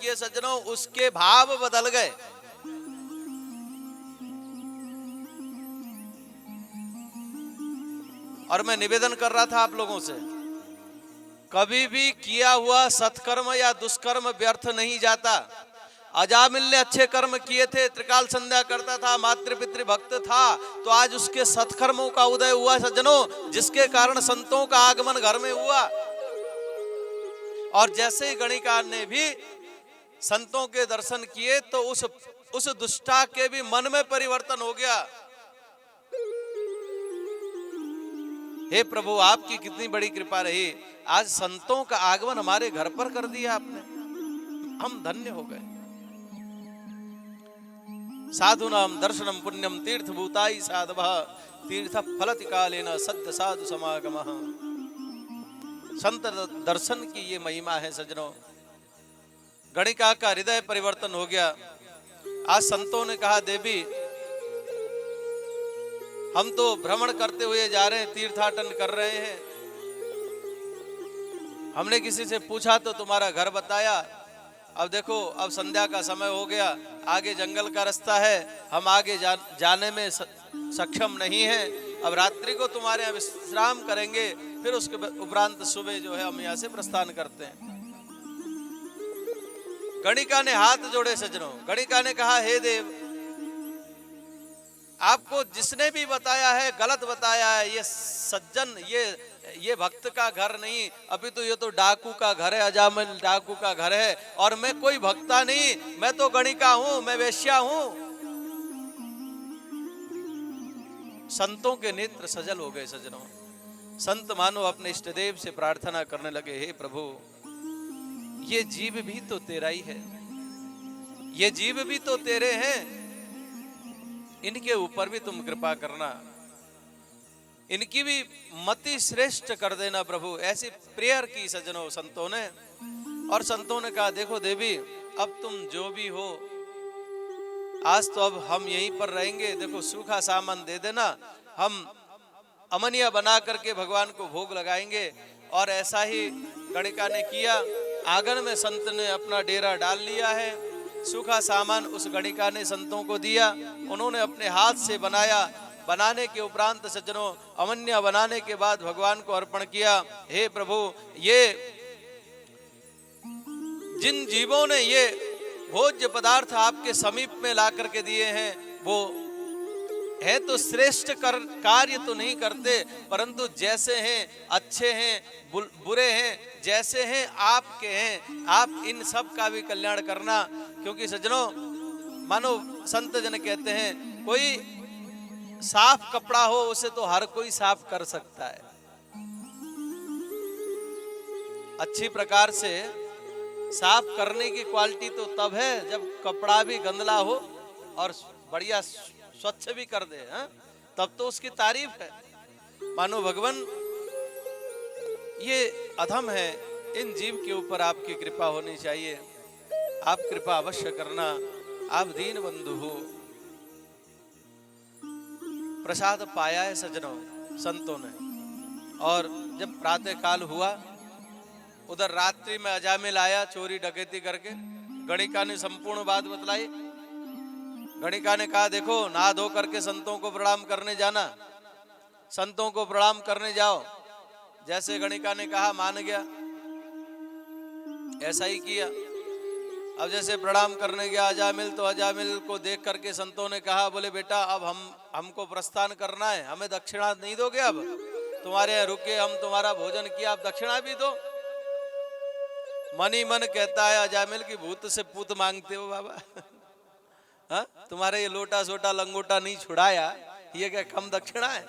किए सज्जनों, उसके भाव बदल गए। और मैं निवेदन कर रहा था आप लोगों से, कभी भी किया हुआ सत्कर्म या दुष्कर्म व्यर्थ नहीं जाता। अजामिल ने अच्छे कर्म किए थे, त्रिकाल संध्या करता था, मातृपितृ भक्त था, तो आज उसके सत्कर्मों का उदय हुआ सज्जनों, जिसके कारण संतों का आगमन घर में हुआ। और जैसे ही गणिकार ने भी संतों के दर्शन किए तो उस दुष्टा के भी मन में परिवर्तन हो गया। हे प्रभु, आपकी कितनी बड़ी कृपा रही, आज संतों का आगमन हमारे घर पर कर दिया आपने, हम धन्य हो गए। साधुनाम दर्शनम पुण्यम तीर्थभूताय साधवः तीर्थ फलति कालेन सद्य साधु समागमः। संत दर्शन की ये महिमा है सज्जनों। गणिका का हृदय परिवर्तन हो गया। आज संतों ने कहा, देवी हम तो भ्रमण करते हुए जा रहे हैं, तीर्थाटन कर रहे हैं, हमने किसी से पूछा तो तुम्हारा घर बताया। अब देखो, अब संध्या का समय हो गया, आगे जंगल का रास्ता है, हम आगे जाने में सक्षम नहीं है। अब रात्रि को तुम्हारे यहाँ विश्राम करेंगे, फिर उसके उपरांत सुबह जो है हम यहाँ से प्रस्थान करते हैं। गणिका ने हाथ जोड़े सज्जनों। गणिका ने कहा, हे देव, आपको जिसने भी बताया है गलत बताया है। ये सज्जन, ये भक्त का घर नहीं, अभी तो ये तो डाकू का घर है, अजामिल डाकू का घर है। और मैं कोई भक्ता नहीं, मैं तो गणिका हूं, मैं वेश्या हूं। संतों के नेत्र सजल हो गए सज्जनों। संत मानो अपने इष्टदेव से प्रार्थना करने लगे, हे प्रभु, ये जीव भी तो तेरा ही है, ये जीव भी तो तेरे हैं, इनके ऊपर भी तुम कृपा करना, इनकी भी मति श्रेष्ठ कर देना प्रभु। ऐसी प्रेयर की सज्जनों संतों ने। और संतों ने कहा, देखो देवी, अब तुम जो भी हो, आज तो अब हम यहीं पर रहेंगे, देखो सूखा सामान दे देना, हम अमनिया बना करके भगवान को भोग लगाएंगे। और ऐसा ही गणिका ने किया। आंगन में संत ने अपना डेरा डाल लिया है। सूखा सामान उस गणिका ने संतों को दिया, उन्होंने अपने हाथ से बनाया। बनाने के उपरांत सज्जनों, अमन्या बनाने के बाद भगवान को अर्पण किया। हे प्रभु, ये जिन जीवों ने ये भोज्य पदार्थ आपके समीप में ला करके दिए हैं, वो है तो श्रेष्ठ कार्य तो नहीं करते, परंतु जैसे हैं अच्छे हैं, बुरे हैं, जैसे हैं आपके हैं, आप इन सब का भी कल्याण करना। क्योंकि सज्जनों, मानो संत जन कहते हैं, कोई साफ कपड़ा हो उसे तो हर कोई साफ कर सकता है। अच्छी प्रकार से साफ करने की क्वालिटी तो तब है जब कपड़ा भी गंदला हो और बढ़िया स्वच्छ भी कर दे, हा? तब तो उसकी तारीफ है। मानो भगवान ये अधम है, इन जीव के ऊपर आपकी कृपा होनी चाहिए, आप कृपा अवश्य करना, आप दीन बंधु हो। प्रसाद पाया है सज्जनों संतों ने। और जब प्रातः काल हुआ, उधर रात्रि में अजामिल आया चोरी डकैती करके। गणिका ने संपूर्ण बात बतलाई। गणिका ने कहा, देखो, नहा धो करके संतों को प्रणाम करने जाना, संतों को प्रणाम करने जाओ। जैसे गणिका ने कहा, मान गया, ऐसा ही किया। अब जैसे प्रणाम करने गया अजामिल, तो अजामिल को देख करके संतों ने कहा, बोले बेटा, अब हमको प्रस्थान करना है, हमें दक्षिणा नहीं दोगे? अब तुम्हारे यहाँ रुके, हम तुम्हारा भोजन किया, अब दक्षिणा भी दो। मन ही मन कहता है अजामिल की, भूत से पूत मांगते हो बाबा। हाँ, तुम्हारे ये लोटा सोटा लंगोटा नहीं छुड़ाया, ये क्या कम दक्षिणा है?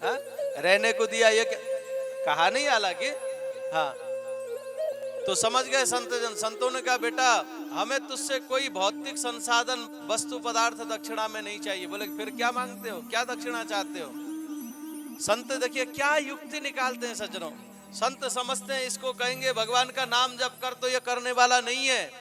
हाँ, रहने को दिया, ये क्या कहा नहीं? हालांकि हाँ, तो समझ गए संत जन। संतों ने कहा, बेटा, हमें तुझसे कोई भौतिक संसाधन वस्तु पदार्थ दक्षिणा में नहीं चाहिए। बोले, फिर क्या मांगते हो, क्या दक्षिणा चाहते हो? संत देखिए क्या युक्ति निकालते हैं सज्जनों। संत समझते हैं इसको कहेंगे भगवान का नाम जप कर, तो ये करने वाला नहीं है।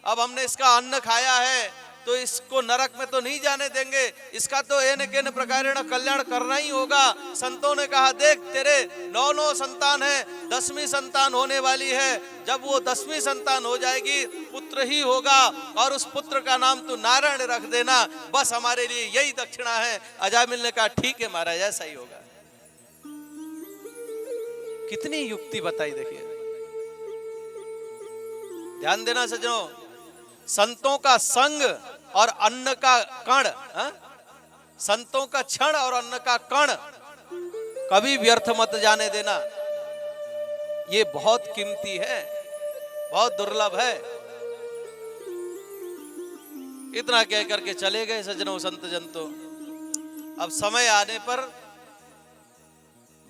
अब हमने इसका अन्न खाया है, तो इसको नरक में तो नहीं जाने देंगे, इसका तो एन केन प्रकारेण कल्याण करना ही होगा। संतों ने कहा देख तेरे 9 संतान है, 10वीं संतान होने वाली है, जब वो 10वीं संतान हो जाएगी पुत्र ही होगा और उस पुत्र का नाम तू नारायण रख देना, बस हमारे लिए यही दक्षिणा है। अजामिल ने कहा ठीक है महाराज ऐसा ही होगा। कितनी युक्ति बताई देखिए, ध्यान देना सज्जनों, संतों का संग और अन्न का कण, संतों का क्षण और अन्न का कण कभी व्यर्थ मत जाने देना, ये बहुत कीमती है, बहुत दुर्लभ है। इतना कह करके चले गए सज्जनों संत जन तो। अब समय आने पर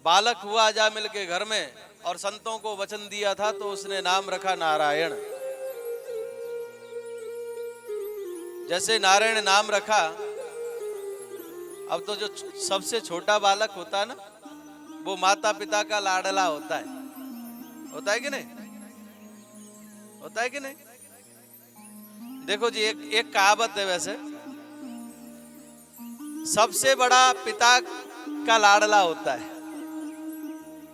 बालक हुआ अजामिल के घर में और संतों को वचन दिया था तो उसने नाम रखा नारायण। जैसे नारायण नाम रखा, अब तो जो सबसे छोटा बालक होता है ना, वो माता पिता का लाडला होता है कि नहीं? होता है कि नहीं? देखो जी, एक कहावत है वैसे, सबसे बड़ा पिता का लाडला होता है।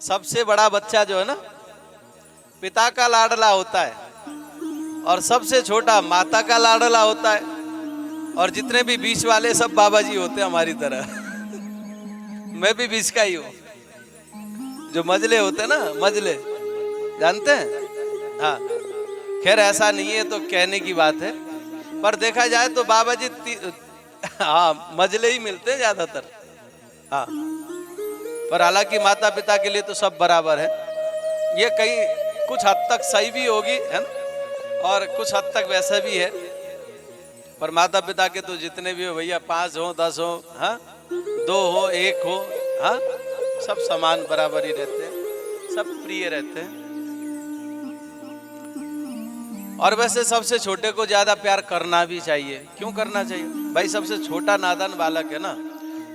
सबसे बड़ा बच्चा जो है ना, पिता का लाडला होता है, और सबसे छोटा माता का लाडला होता है। और जितने भी बीच वाले सब बाबा जी होते हैं हमारी तरह। मैं भी बीच का ही हूं। जो मजले होते हैं ना, मजले जानते हैं? हाँ, खैर ऐसा नहीं है तो कहने की बात है, पर देखा जाए तो बाबा जी हाँ मजले ही मिलते हैं ज्यादातर। हाँ, पर हालांकि माता पिता के लिए तो सब बराबर है। ये कहीं कुछ हद तक सही भी होगी है ना, और कुछ हद तक वैसा भी है। पर माता पिता के तो जितने भी हो भैया, 5 हो 10 हो, हाँ 2 हो 1 हो, हाँ सब समान बराबर ही रहते हैं, सब प्रिय रहते हैं। और वैसे सबसे छोटे को ज्यादा प्यार करना भी चाहिए। क्यों करना चाहिए भाई? सबसे छोटा नादान बालक है ना,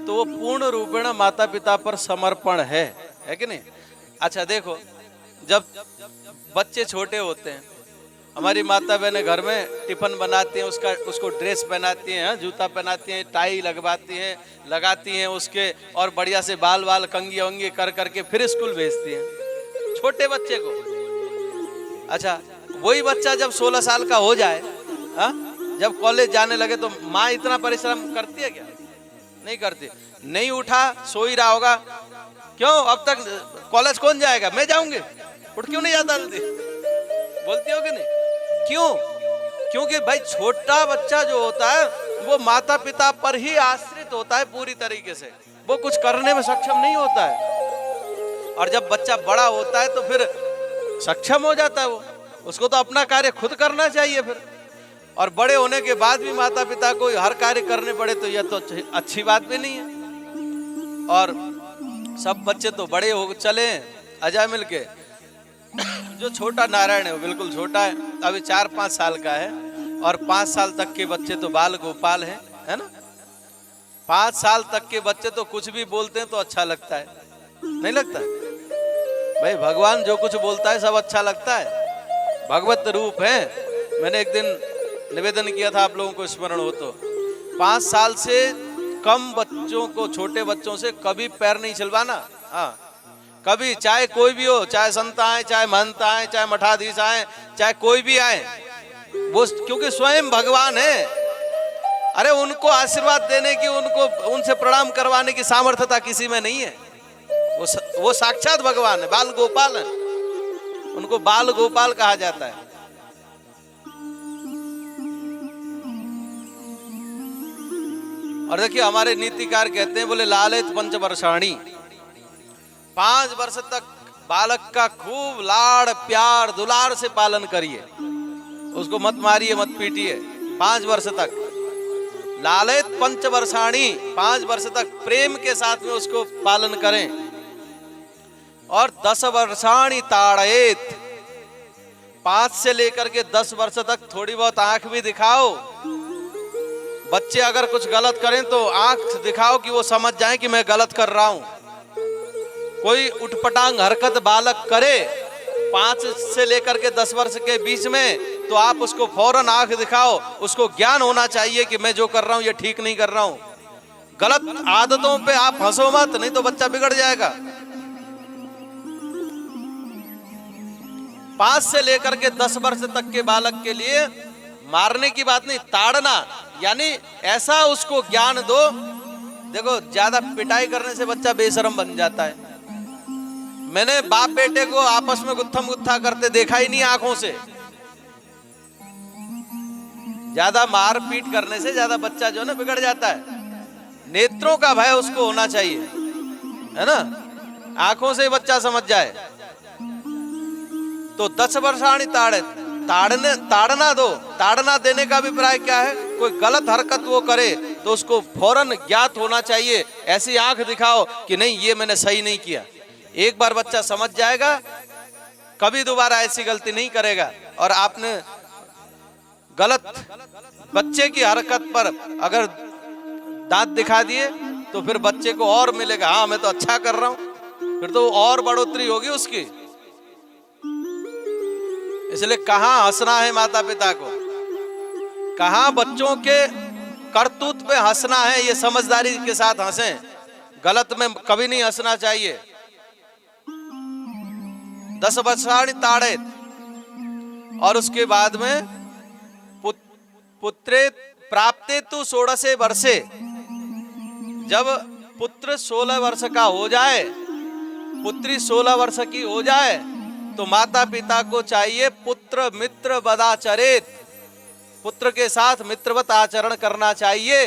तो वो पूर्ण रूपेण माता पिता पर समर्पण है कि नहीं? अच्छा देखो, जब बच्चे छोटे होते हैं, हमारी माता बहनें घर में टिफिन बनाती हैं, उसको ड्रेस पहनाती हैं, जूता पहनाती हैं, टाई लगाती हैं उसके, और बढ़िया से बाल कंगी वंगी कर करके फिर स्कूल भेजती हैं छोटे बच्चे को। अच्छा, वही बच्चा जब 16 साल का हो जाए, जब कॉलेज जाने लगे, तो माँ इतना परिश्रम करती है क्या? नहीं करती। नहीं उठा, सो ही रहा होगा, क्यों अब तक कॉलेज कौन जाएगा, मैं जाऊंगी, उठ क्यों नहीं जाता जल्दी, बोलती हो कि नहीं? क्यों? क्योंकि भाई छोटा बच्चा जो होता है वो माता पिता पर ही आश्रित होता है पूरी तरीके से, वो कुछ करने में सक्षम नहीं होता है। और जब बच्चा बड़ा होता है तो फिर सक्षम हो जाता है, वो उसको तो अपना कार्य खुद करना चाहिए फिर। और बड़े होने के बाद भी माता पिता को हर कार्य करने पड़े तो यह तो अच्छी बात भी नहीं है। और सब बच्चे तो बड़े हो चले अजामिल के, जो छोटा नारायण है वो बिल्कुल छोटा है, अभी 4-5 साल का है, और 5 साल तक के बच्चे तो बाल गोपाल है ना। 5 साल तक के बच्चे तो कुछ भी बोलते हैं तो अच्छा लगता है, नहीं लगता भाई? भगवान जो कुछ बोलता है सब अच्छा लगता है, भगवत रूप है। मैंने एक दिन निवेदन किया था, आप लोगों को स्मरण हो तो, 5 साल से कम बच्चों को, छोटे बच्चों से कभी पैर नहीं चलवाना। हाँ, कभी, चाहे कोई भी हो, चाहे संत आए, चाहे महंत आए, चाहे मठाधीश आए, चाहे कोई भी आए, वो क्योंकि स्वयं भगवान है। अरे उनको आशीर्वाद देने की, उनसे प्रणाम करवाने की सामर्थ्यता किसी में नहीं है। वो साक्षात भगवान है, बाल गोपाल है, उनको बाल गोपाल कहा जाता है। और देखिए हमारे नीतिकार कहते हैं, बोले लालित पंचवर्षाणी, 5 वर्ष तक बालक का खूब लाड़ प्यार दुलार से पालन करिए, उसको मत मारिए मत पीटिए। 5 वर्ष तक लालित पंचवर्षाणी, 5 वर्ष तक प्रेम के साथ में उसको पालन करें। और 10 वर्षाणी ताड़येत, 5 से लेकर के 10 वर्ष तक थोड़ी बहुत आंख भी दिखाओ। बच्चे अगर कुछ गलत करें तो आंख दिखाओ कि वो समझ जाएं कि मैं गलत कर रहा हूं। कोई उठपटांग हरकत बालक करे 5 से लेकर के 10 वर्ष के बीच में, तो आप उसको फौरन आंख दिखाओ। उसको ज्ञान होना चाहिए कि मैं जो कर रहा हूं ये ठीक नहीं कर रहा हूं। गलत आदतों पे आप हंसो मत, नहीं तो बच्चा बिगड़ जाएगा। 5 से लेकर के 10 वर्ष तक के बालक के लिए मारने की बात नहीं, ताड़ना, यानी ऐसा उसको ज्ञान दो। देखो, ज्यादा पिटाई करने से बच्चा बेशरम बन जाता है। मैंने बाप बेटे को आपस में गुत्थम गुत्था करते देखा ही नहीं आंखों से। ज्यादा मार पीट करने से ज्यादा बच्चा जो है ना बिगड़ जाता है। नेत्रों का भय उसको होना चाहिए, है ना, आंखों से ही बच्चा समझ जाए। तो 10 वर्षाणी ताड़ना दो। ताड़ना देने का अभिप्राय क्या है? कोई गलत हरकत वो करे तो उसको फौरन ज्ञात होना चाहिए। ऐसी आंख दिखाओ कि नहीं, ये मैंने सही नहीं किया। एक बार बच्चा समझ जाएगा, कभी दोबारा ऐसी गलती नहीं करेगा। और आपने गलत बच्चे की हरकत पर अगर दांत दिखा दिए तो फिर बच्चे को और मिलेगा, हाँ मैं तो अच्छा कर रहा हूं, फिर तो और बढ़ोतरी होगी उसकी। इसलिए कहां हंसना है माता पिता को, कहां बच्चों के करतूत पे हंसना है, ये समझदारी के साथ हंसें। गलत में कभी नहीं हंसना चाहिए। 10 वर्षाणि ताड़ेत, और उसके बाद में पुत्रे प्राप्ते तु 16 वर्षे, जब पुत्र 16 वर्ष का हो जाए, पुत्री 16 वर्ष की हो जाए, तो माता पिता को चाहिए पुत्र मित्र वदाचरेत, पुत्र के साथ मित्रवत आचरण करना चाहिए।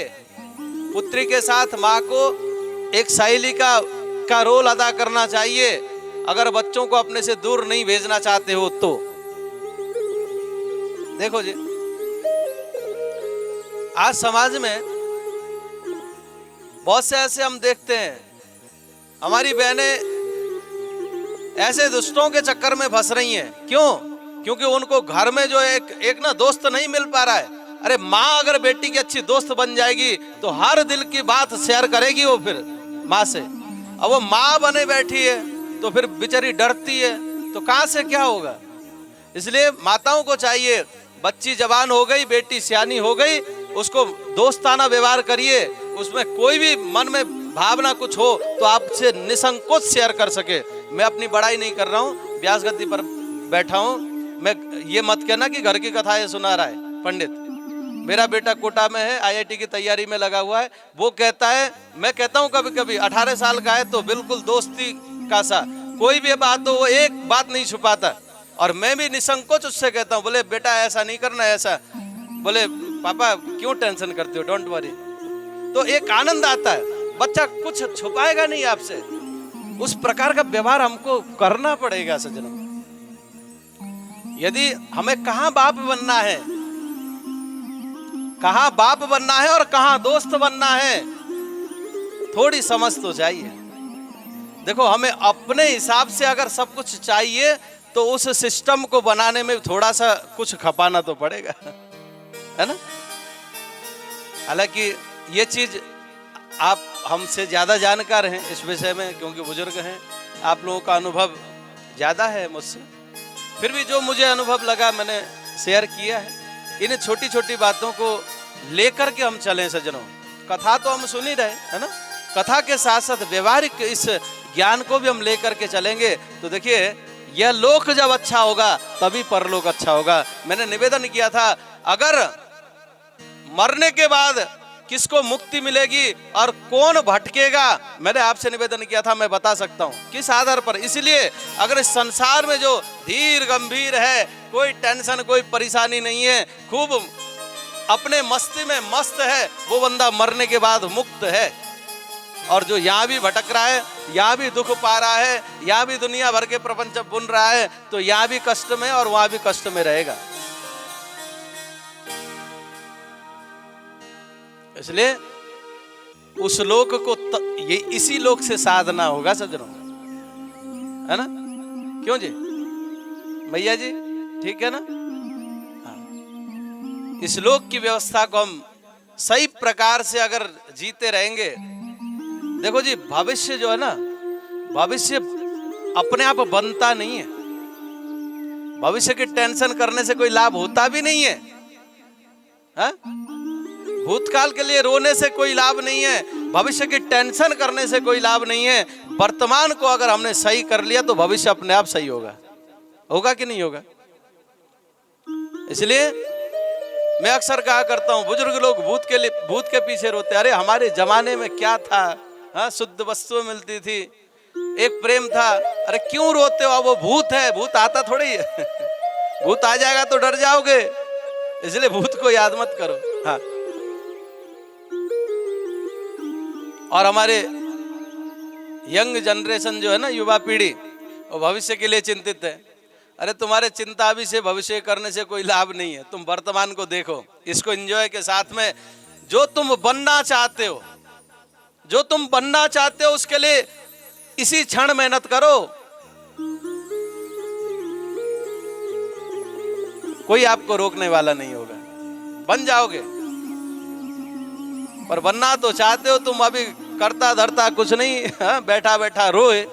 पुत्री के साथ माँ को एक सहेली का रोल अदा करना चाहिए, अगर बच्चों को अपने से दूर नहीं भेजना चाहते हो तो। देखो जी, आज समाज में बहुत से ऐसे हम देखते हैं, हमारी बहनें ऐसे दुष्टों के चक्कर में फंस रही हैं। क्यों? क्योंकि उनको घर में जो एक ना दोस्त नहीं मिल पा रहा है। अरे माँ अगर बेटी की अच्छी दोस्त बन जाएगी तो हर दिल की बात शेयर करेगी वो फिर माँ से। अब वो माँ बने बैठी है तो फिर बेचारी डरती है, तो कहाँ से क्या होगा। इसलिए माताओं को चाहिए, बच्ची जवान हो गई, बेटी सियानी हो गई, उसको दोस्ताना व्यवहार करिए। उसमें कोई भी मन में भावना कुछ हो तो आपसे निसंकोच शेयर कर सके। मैं अपनी बड़ाई नहीं कर रहा हूँ, व्यास गद्दी पर बैठा हूँ, मैं ये मत कहना कि घर की कथाएं सुना रहा है पंडित। मेरा बेटा कोटा में है, IIT की तैयारी में लगा हुआ है। वो कहता है, मैं कहता हूँ कभी कभी 18 साल का है तो बिल्कुल दोस्ती का सा, कोई भी बात हो वो एक बात नहीं छुपाता। और मैं भी निसंकोच उससे कहता हूँ, बोले बेटा ऐसा नहीं करना, ऐसा, बोले पापा क्यों टेंशन करते हो, डोंट वरी। तो एक आनंद आता है, बच्चा कुछ छुपाएगा नहीं आपसे। उस प्रकार का व्यवहार हमको करना पड़ेगा सज्जनों। यदि हमें कहां बाप बनना है, कहां बाप बनना है और कहां दोस्त बनना है, थोड़ी समझ तो चाहिए। देखो, हमें अपने हिसाब से अगर सब कुछ चाहिए तो उस सिस्टम को बनाने में थोड़ा सा कुछ खपाना तो पड़ेगा, है ना। हालांकि ये चीज आप हमसे ज्यादा जानकार हैं इस विषय में, क्योंकि बुजुर्ग हैं, आप लोगों का अनुभव ज्यादा है मुझसे। फिर भी जो मुझे अनुभव लगा मैंने शेयर किया है। इन छोटी छोटी बातों को लेकर के हम चलें सज्जनों। कथा तो हम सुन ही रहे, है ना। कथा के साथ साथ व्यवहारिक इस ज्ञान को भी हम लेकर के चलेंगे तो देखिए, यह लोक जब अच्छा होगा तभी परलोक अच्छा होगा। मैंने निवेदन किया था, अगर मरने के बाद किसको मुक्ति मिलेगी और कौन भटकेगा, मैंने आपसे निवेदन किया था, मैं बता सकता हूं किस आधार पर। इसलिए अगर इस संसार में जो धीर गंभीर है, कोई टेंशन कोई परेशानी नहीं है, खूब अपने मस्ती में मस्त है, वो बंदा मरने के बाद मुक्त है। और जो यहाँ भी भटक रहा है, यहाँ भी दुख पा रहा है, यहाँ भी दुनिया भर के प्रपंच बुन रहा है, तो यहाँ भी कष्ट में और वहां भी कष्ट में रहेगा। इसलिए उस लोक को ये इसी लोक से साधना होगा सज्जनों, है ना। क्यों जी भैया जी, ठीक है ना। हाँ। इस लोक की व्यवस्था को हम सही प्रकार से अगर जीते रहेंगे, देखो जी, भविष्य जो है ना, भविष्य अपने आप बनता नहीं है। भविष्य की टेंशन करने से कोई लाभ होता भी नहीं है, हा? भूतकाल के लिए रोने से कोई लाभ नहीं है, भविष्य की टेंशन करने से कोई लाभ नहीं है। वर्तमान को अगर हमने सही कर लिया तो भविष्य अपने आप सही होगा। होगा कि नहीं होगा? इसलिए मैं अक्सर कहा करता हूं, बुजुर्ग लोग भूत के पीछे रोते, अरे हमारे जमाने में क्या था, हाँ, शुद्ध वस्तु मिलती थी, एक प्रेम था, अरे क्यों रोते हो? वो भूत है, भूत आता थोड़ी है भूत आ जाएगा तो डर जाओगे, इसलिए भूत को याद मत करो। हाँ, और हमारे यंग जनरेशन जो है ना, युवा पीढ़ी, वो भविष्य के लिए चिंतित है। अरे तुम्हारे चिंता अभी से भविष्य करने से कोई लाभ नहीं है, तुम वर्तमान को देखो, इसको एंजॉय के साथ में जो तुम बनना चाहते हो, जो तुम बनना चाहते हो उसके लिए इसी क्षण मेहनत करो। कोई आपको रोकने वाला नहीं होगा, बन जाओगे। पर बनना तो चाहते हो तुम, अभी करता धरता कुछ नहीं, बैठा बैठा रोए।